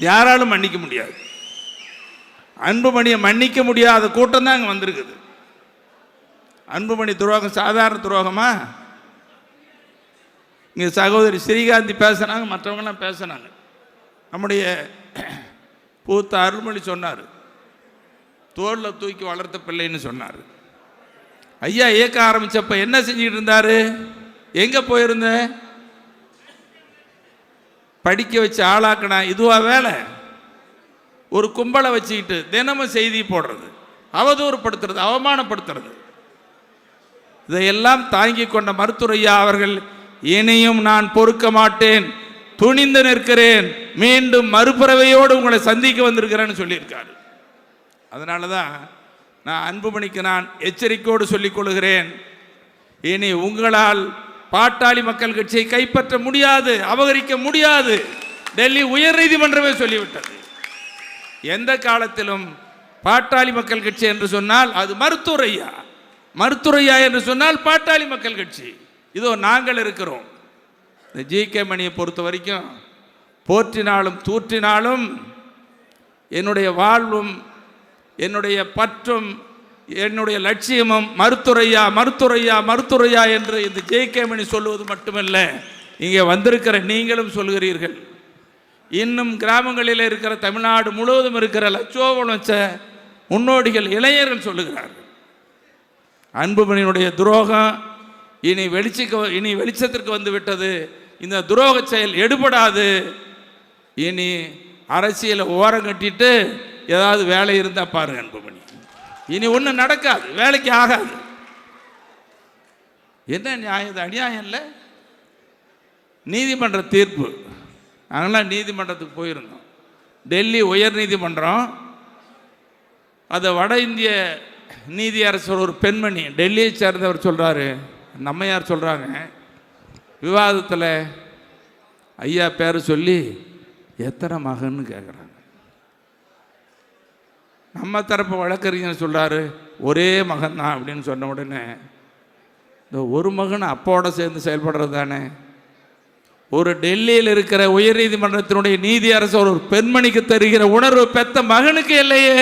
யாராலும் மன்னிக்க முடியாது. அன்புமணியை மன்னிக்க முடியாத கூட்டம் தான் அங்கே வந்திருக்குது. அன்புமணி துரோகம் சாதாரண துரோகமா? இங்கே சகோதரி ஸ்ரீகாந்தி பேசுனாங்க, மற்றவங்களாம் பேசுனாங்க. நம்முடைய பூத்த அருள்மொழி சொன்னார், தோளில் தூக்கி வளர்த்த பிள்ளைன்னு சொன்னார். ஐயா இயக்க ஆரம்பிச்சப்ப என்ன செஞ்சுட்டு இருந்தாரு? எங்கே போயிருந்த? படிக்க வச்சு ஆளாக்கினா இதுவா வேலை? ஒரு கும்பலை வச்சுக்கிட்டு தினமும் செய்தி போடுறது, அவதூறுப்படுத்துறது, அவமானப்படுத்துறது, இதையெல்லாம் தாங்கி கொண்ட மருத்துவரையா அவர்கள் இனியும் நான் பொறுக்க மாட்டேன், துணிந்து நிற்கிறேன், மீண்டும் மறுபிறவையோடு உங்களை சந்திக்க வந்திருக்கிறேன்னு சொல்லியிருக்காரு. அதனால தான் நான் அன்புமணிக்கு நான் எச்சரிக்கையோடு சொல்லிக் கொள்கிறேன், இனி உங்களால் பாட்டாளி மக்கள் கட்சியை கைப்பற்ற முடியாது, அபகரிக்க முடியாது. டெல்லி உயர் நீதிமன்றமே சொல்லிவிட்டது. எந்த காலத்திலும் பாட்டாளி மக்கள் கட்சி என்று சொன்னால் அது மருத்துவரையா, மருத்துவரையா என்று சொன்னால் பாட்டாளி மக்கள் கட்சி. இதோ நாங்கள் இருக்கிறோம். இந்த ஜி.கே. மணியை பொறுத்த வரைக்கும் போற்றினாலும் தூற்றினாலும் என்னுடைய வாழ்வும் என்னுடைய பற்றும் என்னுடைய லட்சியமும் மருத்துவரையா மருத்துவரையா மருத்துவரையா என்று இந்த ஜி.கே. மணி சொல்லுவது மட்டுமல்ல, இங்கே வந்திருக்கிற நீங்களும் சொல்கிறீர்கள். இன்னும் கிராமங்களில் இருக்கிற தமிழ்நாடு முழுவதும் இருக்கிற லட்சோபம் லட்ச முன்னோடிகள் இளைஞர்கள் சொல்லுகிறார்கள். அன்புமணியினுடைய துரோகம் இனி வெளிச்சத்திற்கு வந்து விட்டது. இந்த துரோக செயல் எடுபடாது. இனி அரசியலை ஓரம் கட்டிட்டு ஏதாவது வேலை இருந்தால் பாருங்க அன்புமணி, இனி ஒன்றும் நடக்காது, வேலைக்கு ஆகாது. என்ன நியாயம்? இது அநியாயம் இல்லை? நீதிமன்ற தீர்ப்பு, நாங்களாம் நீதிமன்றத்துக்கு போயிருந்தோம். டெல்லி உயர் நீதிமன்றம் அதை வட இந்திய நீதியரசர் ஒரு பெண்மணி டெல்லியை சேர்ந்தவர் சொல்கிறாரு, நம்மையார் சொல்கிறாங்க, விவாதத்தில் ஐயா பேரை சொல்லி எத்தனை மகன்னு கேட்குறாங்க. நம்ம தரப்பு வழக்கறிஞர் சொல்கிறாரு ஒரே மகன் தான் அப்படின்னு சொன்ன உடனே, இந்த ஒரு மகன் அப்போட சேர்ந்து செயல்படுறது தானே. ஒரு டெல்லியில் இருக்கிற உயர்நீதிமன்றத்தினுடைய நீதியரசர் ஒரு பெண்மணிக்கு தருகிற உணர்வு பெத்த மகனுக்கு இல்லையே.